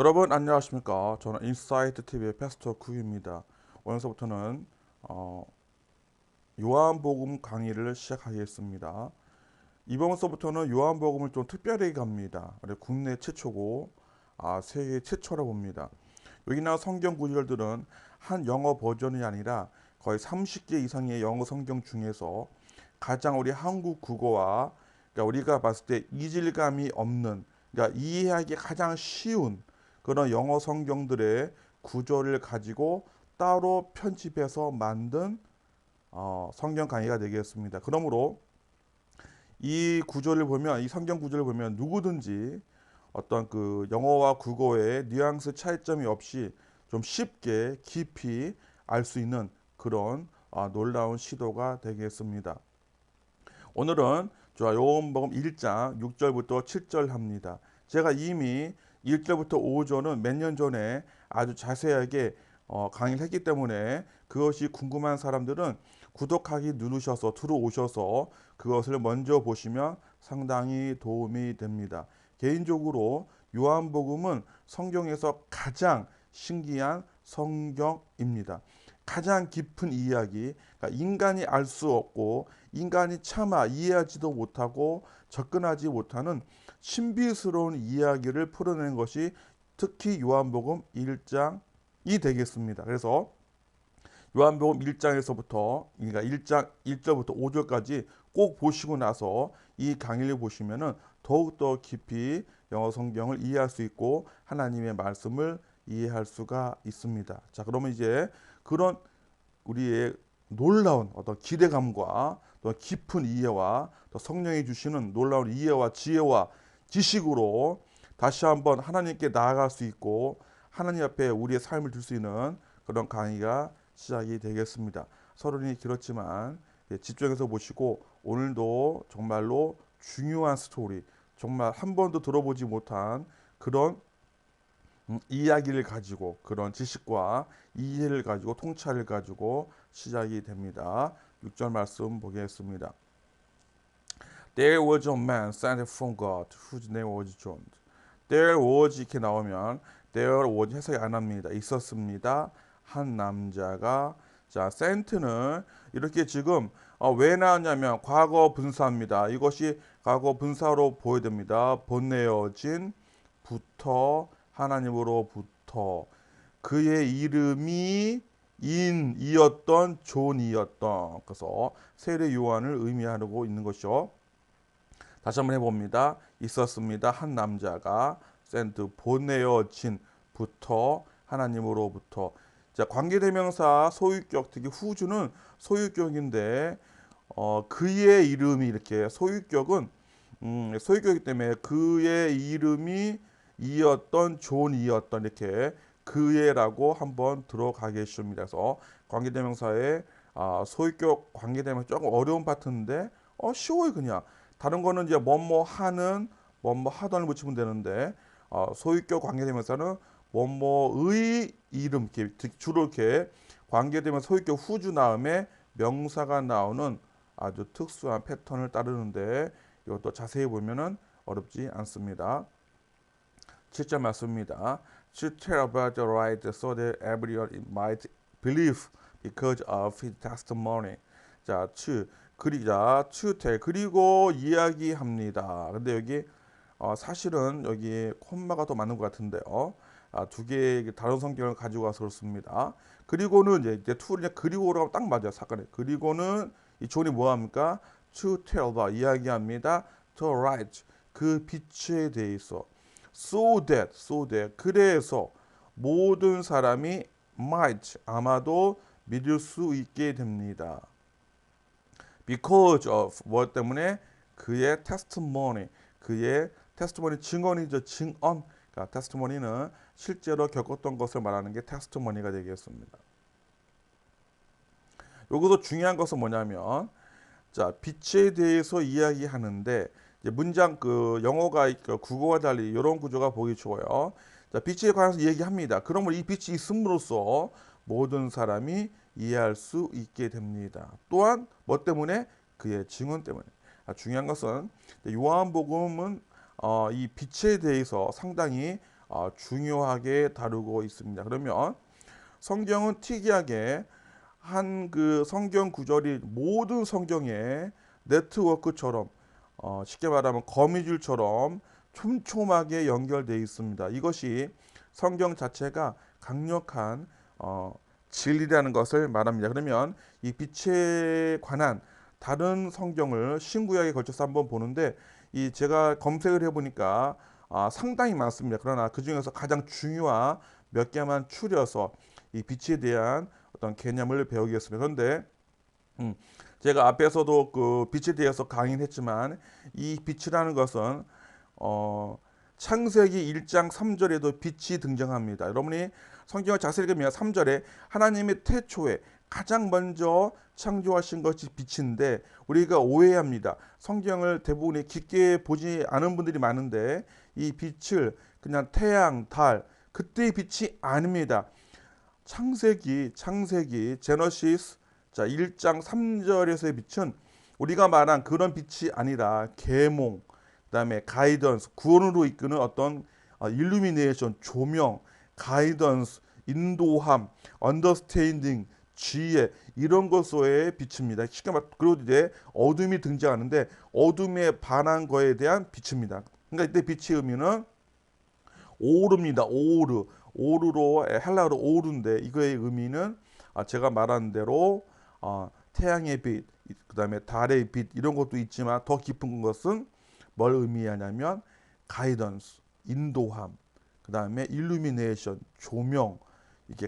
여러분 안녕하십니까? 저는 인사이트 TV의 패스터 쿠입니다. 오늘서부터는 요한복음 강의를 시작하겠습니다. 이번서부터는 요한복음을 좀 특별히 갑니다. 국내 최초고 세계 최초라고 봅니다. 여기 나온 성경 구절들은 한 영어 버전이 아니라 거의 30개 이상의 영어 성경 중에서 가장 우리 한국 국어와 그러니까 우리가 봤을 때 이질감이 없는, 그러니까 이해하기 가장 쉬운 그런 영어 성경들의 구조를 가지고 따로 편집해서 만든 성경 강의가 되겠습니다. 그러므로 이 구조를 보면, 이 성경 구조를 보면 누구든지 어떤 그 영어와 국어의 뉘앙스 차이점이 없이 좀 쉽게 깊이 알 수 있는 그런 놀라운 시도가 되겠습니다. 오늘은 요한복음 1장 6절부터 7절 합니다. 제가 이미 1절부터 5절은 몇 년 전에 아주 자세하게 강의를 했기 때문에 그것이 궁금한 사람들은 구독하기 누르셔서 들어오셔서 그것을 먼저 보시면 상당히 도움이 됩니다. 개인적으로 요한복음은 성경에서 가장 신기한 성경입니다. 가장 깊은 이야기, 그러니까 인간이 알 수 없고 인간이 차마 이해하지도 못하고 접근하지 못하는 신비스러운 이야기를 풀어내는 것이 특히 요한복음 1장이 되겠습니다. 그래서 요한복음 1장에서부터 그러니까 1장 1절부터 5절까지 꼭 보시고 나서 이 강의를 보시면은 더욱더 깊이 영어 성경을 이해할 수 있고 하나님의 말씀을 이해할 수가 있습니다. 자, 그러면 이제 그런 우리의 놀라운 어떤 기대감과 또 깊은 이해와 또 성령이 주시는 놀라운 이해와 지혜와 지식으로 다시 한번 하나님께 나아갈 수 있고 하나님 앞에 우리의 삶을 들 수 있는 그런 강의가 시작이 되겠습니다. 서론이 길었지만 집중해서 보시고 오늘도 정말로 중요한 스토리, 정말 한 번도 들어보지 못한 그런 이야기를 가지고 그런 지식과 이해를 가지고 통찰을 가지고 시작이 됩니다. 6절 말씀 보겠습니다. There was a man sent from God whose name was John. There was 이렇게 나오면 there was 해석이 안 합니다. 있었습니다. 한 남자가 자 sent는 이렇게 지금 왜 나왔냐면 과거 분사입니다. 이것이 과거 분사로 보여야 됩니다. 보내어진 부터 하나님으로부터 그의 이름이 인이었던 존이었던 그래서 세례 요한을 의미하고 있는 것이죠. 다시 한번 해봅니다. 있었습니다. 한 남자가 센트 보내어진부터 하나님으로부터 자 관계대명사 소유격 특히 후주는 소유격인데 그의 이름이 이렇게 소유격은 소유격이기 때문에 그의 이름이 이었던 존이었던 이렇게 그의라고 한번 들어가겠습니다. 그래서 관계대명사의 소유격 관계대명사 조금 어려운 파트인데 쉬워요 그냥. 다른 거는 이제 뭐뭐 하는 뭐뭐 하던을 붙이면 되는데 소유격 관계대명사는 뭐뭐의 이름 이렇게 주로 이렇게 관계대명사 소유격 후주 다음에 명사가 나오는 아주 특수한 패턴을 따르는데 이것도 자세히 보면은 어렵지 않습니다. 7절 맞습니다. To tell about the right so that everyone might believe because of his testimony. 자, to tell 그리고 이야기합니다. 근데 여기 사실은 여기 콤마가 더 맞는 것 같은데요. 두 개의 다른 성경을 가지고 와서 그렇습니다. 그리고는 이제 to를 그리고라고 딱 맞아요. 사건에. 그리고는 이 존이 뭐 합니까? To tell 이야기합니다. To write 그 빛에 대해서. so that 그래서 모든 사람이 might 아마도 믿을 수 있게 됩니다. because of 뭐 때문에 그의 testimony 그의 testimony 증언이죠. 증언. 그러니까 testimony는 실제로 겪었던 것을 말하는 게 testimony가 되겠습니다. 여기서 중요한 것은 뭐냐면 자 빛에 대해서 이야기하는데 이제 문장 그 영어가 있고 국어와 달리 이런 구조가 보기 좋아요. 자 빛에 관해서 얘기합니다. 그러면 이 빛이 있음으로써 모든 사람이 이해할 수 있게 됩니다. 또한 뭐 때문에 그의 증언 때문에. 중요한 것은 요한복음은 이 빛에 대해서 상당히 중요하게 다루고 있습니다. 그러면 성경은 특이하게 한 그 성경 구절이 모든 성경의 네트워크처럼 쉽게 말하면 거미줄처럼 촘촘하게 연결되어 있습니다. 이것이 성경 자체가 강력한 진리라는 것을 말합니다. 그러면 이 빛에 관한 다른 성경을 신구약에 걸쳐서 한번 보는데 이 제가 검색을 해보니까 상당히 많습니다. 그러나 그 중에서 가장 중요한 몇 개만 추려서 이 빛에 대한 어떤 개념을 배우겠습니다. 그런데 제가 앞에서도 그 빛에 대해서 강의를 했지만 이 빛이라는 것은 창세기 1장 3절에도 빛이 등장합니다. 여러분이 성경을 자세히 읽으면 3절에 하나님의 태초에 가장 먼저 창조하신 것이 빛인데 우리가 오해합니다. 성경을 대부분 깊게 보지 않은 분들이 많은데 이 빛을 그냥 태양, 달 그때의 빛이 아닙니다. 창세기 제너시스 1장 3절에서의 빛은 우리가 말한 그런 빛이 아니라 계몽, 그다음에 가이던스, 구원으로 이끄는 어떤 일루미네이션, 조명, 가이던스, 인도함, 언더스탠딩, 지혜 이런 것의 빛입니다. 쉽게 말 그리고 이제 어둠이 등장하는데 어둠에 반한 거에 대한 빛입니다. 그러니까 이때 빛의 의미는 오르입니다. 오르로 헬라어로 오르인데 이거의 의미는 제가 말한 대로 태양의 빛, 그다음에 달의 빛 이런 것도 있지만 더 깊은 것은 뭘 의미하냐면 가이던스, 인도함, 그다음에 일루미네이션, 조명. 이게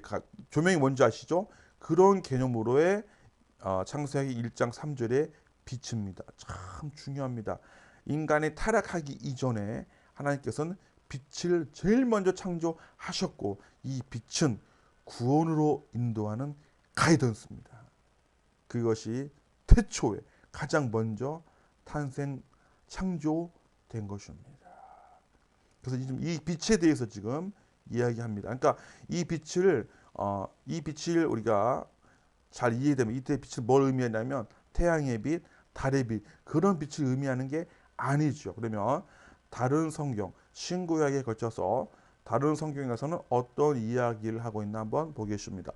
조명이 뭔지 아시죠? 그런 개념으로의 창세기 1장 3절의 빛입니다. 참 중요합니다. 인간이 타락하기 이전에 하나님께서는 빛을 제일 먼저 창조하셨고 이 빛은 구원으로 인도하는 가이던스입니다. 그것이 태초에 가장 먼저 탄생 창조된 것입니다. 그래서 이 빛에 대해서 지금 이야기합니다. 그러니까 이 빛을 우리가 잘 이해되면 이때 빛을 뭘 의미하냐면 태양의 빛, 달의 빛 그런 빛을 의미하는 게 아니죠. 그러면 다른 성경 신구약에 걸쳐서 다른 성경에서는 어떤 이야기를 하고 있나 한번 보겠습니다.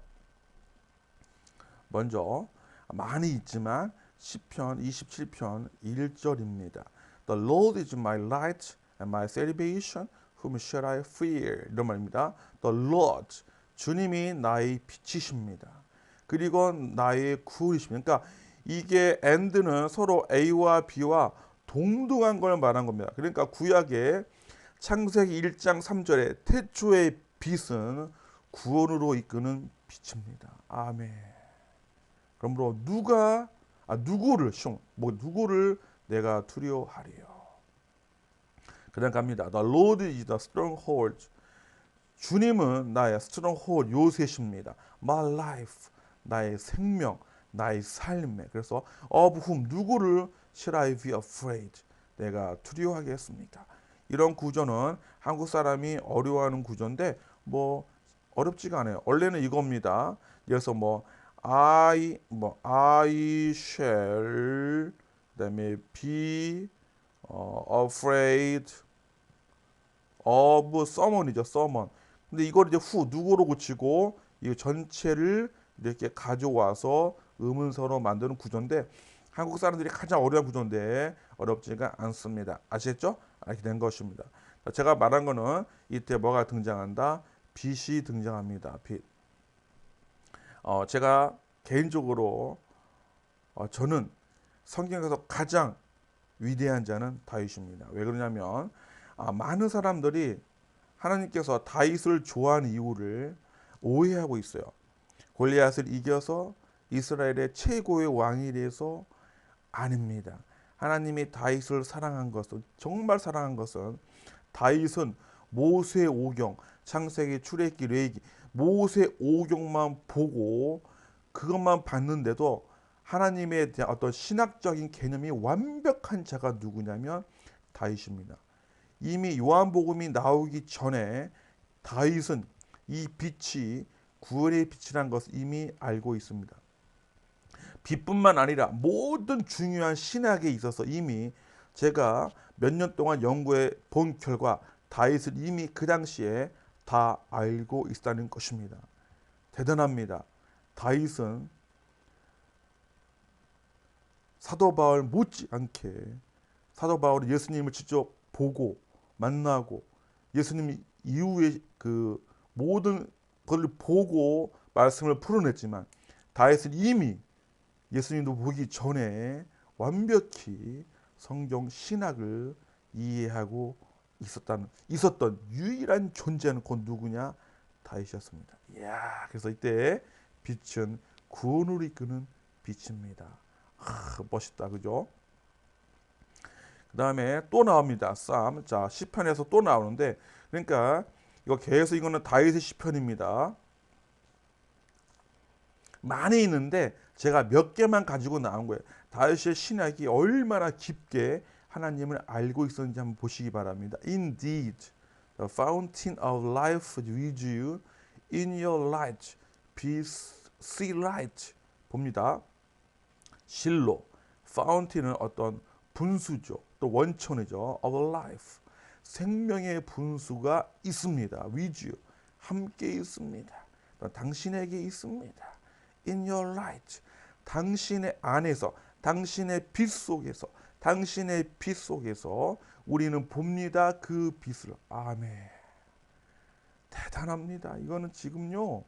먼저 많이 있지만 시편 27편 1절입니다. The Lord is my light and my salvation, whom shall I fear? 이런 말입니다. The Lord, 주님이 나의 빛이십니다. 그리고 나의 구원이십니다. 그러니까 이게 and는 서로 A와 B와 동등한 걸 말한 겁니다. 그러니까 구약의 창세기 1장 3절에 태초의 빛은 구원으로 이끄는 빛입니다. 아멘. 그러므로 누구를 내가 두려워하리요. 그냥 갑니다. The Lord is the stronghold. 주님은 나의 stronghold 요새십니다. My life, 나의 생명, 나의 삶에. 그래서 of whom 누구를 shall I be afraid? 내가 두려워하겠습니까? 이런 구조는 한국 사람이 어려워하는 구조인데 뭐 어렵지가 않아요. 원래는 이겁니다. 그래서 I shall 그다음에 be afraid of someone이죠. someone. 근데 이걸 이제 누구로 고치고 이 전체를 이렇게 가져와서 의문사로 만드는 구조인데 한국 사람들이 가장 어려운 구조인데 어렵지가 않습니다. 아시겠죠? 알게 된 것입니다. 제가 말한 거는 이때 뭐가 등장한다? 빛이 등장합니다. 빛. 제가 개인적으로 저는 성경에서 가장 위대한 자는 다윗입니다. 왜 그러냐면 많은 사람들이 하나님께서 다윗을 좋아하는 이유를 오해하고 있어요. 골리앗을 이겨서 이스라엘의 최고의 왕이 돼서 아닙니다. 하나님이 다윗을 사랑한 것은 정말 사랑한 것은 다윗은 모세 오경, 창세기, 출애굽기, 레위기 모세 오경만 보고 그것만 봤는데도 하나님에 대한 어떤 신학적인 개념이 완벽한 자가 누구냐면 다윗입니다. 이미 요한복음이 나오기 전에 다윗은 이 빛이 구원의 빛이라는 것을 이미 알고 있습니다. 빛뿐만 아니라 모든 중요한 신학에 있어서 이미 제가 몇 년 동안 연구해 본 결과 다윗은 이미 그 당시에 다 알고 있다는 것입니다. 대단합니다. 다윗은 사도 바울 못지않게 사도 바울이 예수님을 직접 보고 만나고 예수님 이후에 그 모든 것을 보고 말씀을 풀어냈지만 다윗은 이미 예수님도 보기 전에 완벽히 성경 신학을 이해하고 있었던 유일한 존재는 곧 누구냐? 다윗이었습니다. 이야, 그래서 이때 빛은 구원을 이끄는 빛입니다. 멋있다, 그죠? 그 다음에 또 나옵니다. 자, 시편에서 또 나오는데, 그러니까 이거 계속 이거는 다윗의 시편입니다. 많이 있는데 제가 몇 개만 가지고 나온 거예요. 다윗의 신학이 얼마나 깊게 하나님을 알고 있었는지 한번 보시기 바랍니다. Indeed, the fountain of life with you, in your light, be see light. 봅니다. 실로, fountain은 어떤 분수죠. 또 원천이죠. of life, 생명의 분수가 있습니다. with you, 함께 있습니다. 당신에게 있습니다. In your light, 당신의 안에서, 당신의 빛 속에서, 당신의 빛 속에서 우리는 봅니다. 그 빛을. 아멘. 대단합니다. 이거는 지금요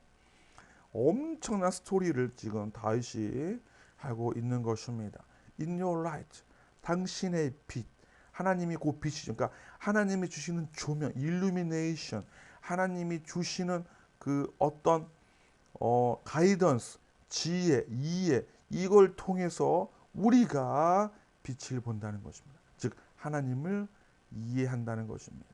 엄청난 스토리를 지금 다윗이 하고 있는 것입니다. In your light, 당신의 빛. 하나님이 그 빛이죠. 그러니까 하나님이 주시는 조명, illumination, 하나님이 주시는 그 어떤 가이던스, 지혜, 이해, 이걸 통해서 우리가 빛을 본다는 것입니다. 즉 하나님을 이해한다는 것입니다.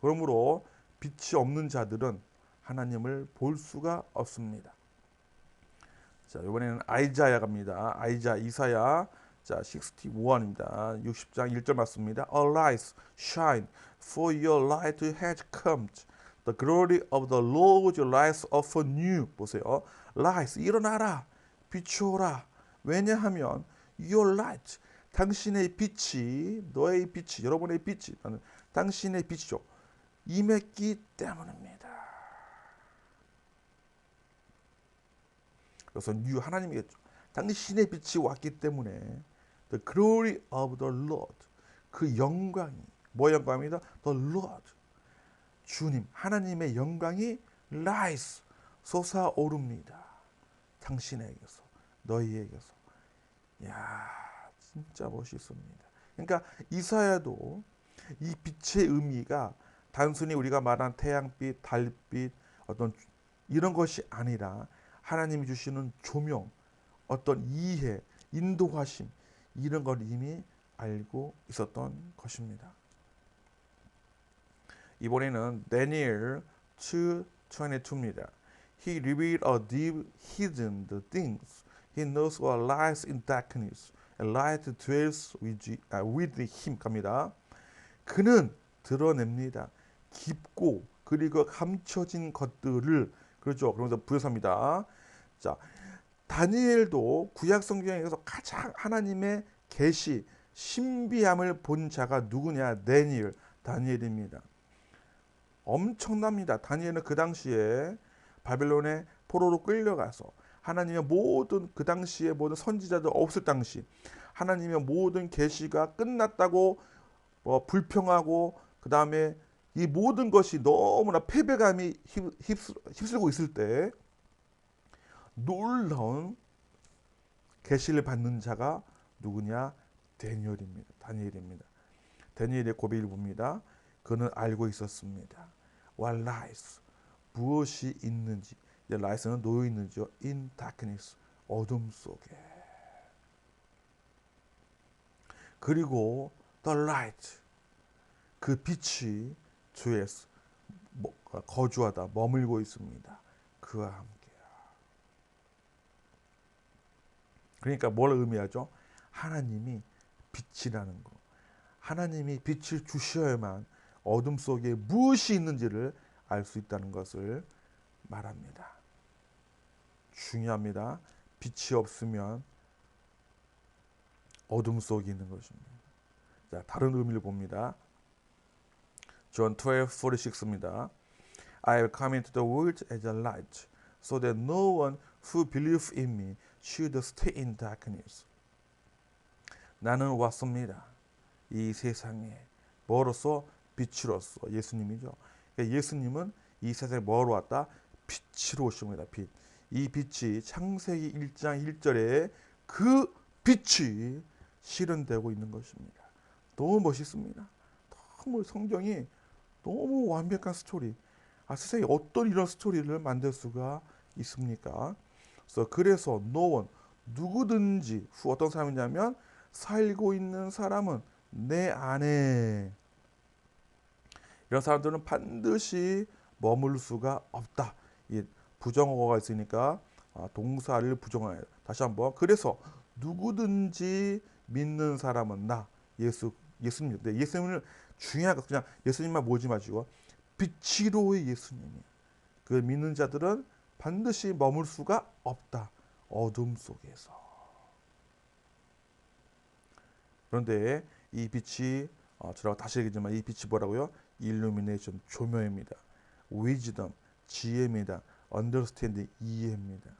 그러므로 빛이 없는 자들은 하나님을 볼 수가 없습니다. 자, 이번에는 아이자야 갑니다. 이사야. 자, 61입니다. 60장 1절 맞습니다. Arise, shine, for your light has come. The glory of the Lord rise upon you. 보세요. Rise, 일어나라. 비추어라. 왜냐하면 your light, 당신의 빛이, 너의 빛이, 여러분의 빛이, 당신의 빛이죠. 임했기 때문입니다. 그래서 you, 하나님이겠죠. 당신의 빛이 왔기 때문에 the glory of the Lord, 그 영광이, 뭐 영광입니다? The Lord, 주님, 하나님의 영광이 rise, 솟아오릅니다. 당신에게서, 너희에게서. 야, 진짜 멋있습니다. 그러니까 이사야도 이 빛의 의미가 단순히 우리가 말한 태양빛, 달빛, 어떤 이런 것이 아니라 하나님이 주시는 조명, 어떤 이해, 인도하심, 이런 걸 이미 알고 있었던 것입니다. 이번에는 다니엘 2:22입니다. He revealed a deep hidden the things. He knows what lies in darkness, and light dwells with him. 갑니다. 그는 드러냅니다. 깊고 그리고 감춰진 것들을. 그렇죠. 그러면서 부여섭니다. 자, 다니엘도 구약 성경에서 가장 하나님의 계시, 신비함을 본 자가 누구냐? 다니엘입니다. 엄청납니다. 다니엘은 그 당시에 바벨론의 포로로 끌려가서 하나님의 모든, 그 당시에 모든 선지자들 없을 당시 하나님의 모든 계시가 끝났다고 불평하고, 그 다음에 이 모든 것이 너무나 패배감이 휩쓸고 있을 때 놀라운 계시를 받는 자가 누구냐? 다니엘입니다. 다니엘의 고백을 봅니다. 그는 알고 있었습니다. What lies, 무엇이 있는지. lies는 놓여 있는지요. In darkness, 어둠 속에. 그리고 the light, 그 빛이 주에 거주하다, 머물고 있습니다. 그와 함께. 그러니까 뭘 의미하죠? 하나님이 빛이라는 거. 하나님이 빛을 주셔야만 어둠 속에 무엇이 있는지를 알 수 있다는 것을 말합니다. 중요합니다. 빛이 없으면 어둠 속에 있는 것입니다. 자, 다른 의미를 봅니다. John 12:46입니다. I have come into the world as a light, so that no one who believes in me should stay in darkness. 나는 왔습니다. 이 세상에 뭐로서? 빛으로서. 예수님이죠. 그러니까 예수님은 이 세상에 뭐로 왔다? 빛으로 오신 겁니다. 빛. 이 빛이 창세기 1장 1절에 그 빛이 실현되고 있는 것입니다. 너무 멋있습니다. 너무 성경이 너무 완벽한 스토리. 세상에 어떤 이런 스토리를 만들 수가 있습니까? 그래서 no one, 누구든지, 어떤 사람이냐면 살고 있는 사람은 내 안에, 이런 사람들은 반드시 머물 수가 없다. 부정어가 있으니까 동사를 부정해야 돼. 다시 한번. 그래서 누구든지 믿는 사람은 나, 예수님. 네, 예수님을 중요한 거 그냥 예수님만 모지 마시고 빛으로의 예수님이. 그 믿는 자들은 반드시 머물 수가 없다. 어둠 속에서. 그런데 이 빛이 저라고 다시 얘기했지만 이 빛이 뭐라고요? 일루미네이션, 조명입니다. 위즈덤, 지혜입니다. 언더스탠딩, 이해입니다.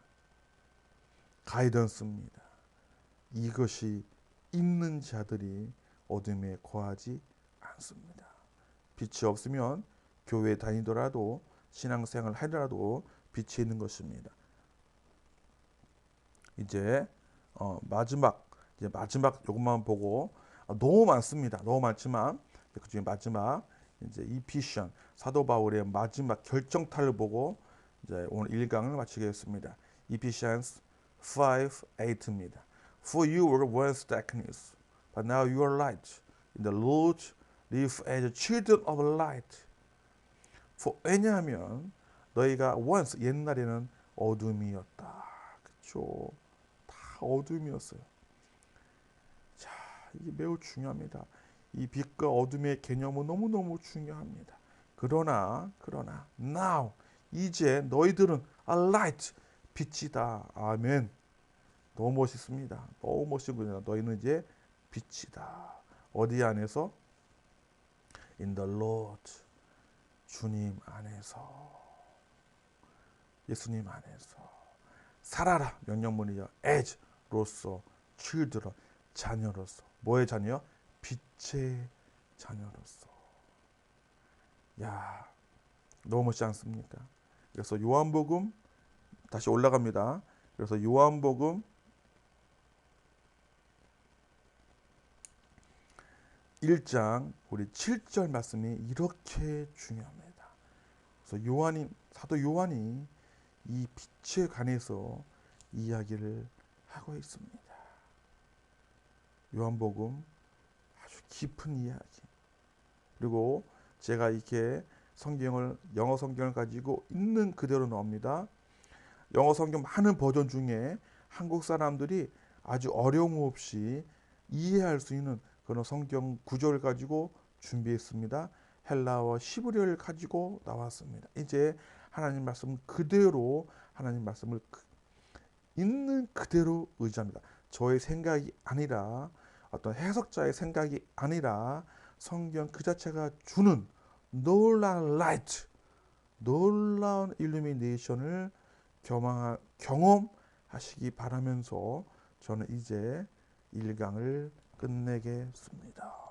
가이던스입니다. 이것이 있는 자들이 어둠에 거하지 않습니다. 빛이 없으면 교회 다니더라도 신앙생활 하더라도 빛이 있는 것입니다. 이제 마지막 요것만 보고 너무 많습니다. 너무 많지만 그 중에 마지막 이제 이피션 사도 바울의 마지막 결정타를 보고 이제 오늘 1강을 마치겠습니다. 이피션스 5:8입니다. For you were once darkness, but now you are light. In the Lord, live as children of light. 왜냐하면 너희가 once 옛날에는 어둠이었다. 그렇죠? 다 어둠이었어요. 자, 이게 매우 중요합니다. 이 빛과 어둠의 개념은 너무너무 중요합니다. 그러나 now 이제 너희들은 a light 빛이다. 아멘. 너무 멋있습니다. 너무 멋있군요. 너희는 이제 빛이다. 어디 안에서? In the Lord. 주님 안에서. 예수님 안에서. 살아라. 명령문이요. as 로서, children 자녀로서. 뭐의 자녀요? 빛의 자녀로서. 야, 너무 멋지지 않습니까? 그래서 요한복음 다시 올라갑니다. 그래서 요한복음 1장 우리 7절 말씀이 이렇게 중요합니다. 그래서 사도 요한이 이 빛에 관해서 이야기를 하고 있습니다. 요한복음 아주 깊은 이야기. 그리고 제가 이렇게 영어 성경을 가지고 있는 그대로 나옵니다. 영어 성경 많은 버전 중에 한국 사람들이 아주 어려움 없이 이해할 수 있는 그런 성경 구조를 가지고 준비했습니다. 헬라어 히브리어를 가지고 나왔습니다. 이제 하나님 말씀 그대로 하나님 말씀을 있는 그대로 의지합니다. 저의 생각이 아니라 어떤 해석자의 생각이 아니라 성경 그 자체가 주는 놀라운 라이트, 놀라운 일루미네이션을 경험하시기 바라면서 저는 이제 1강을 끝내겠습니다.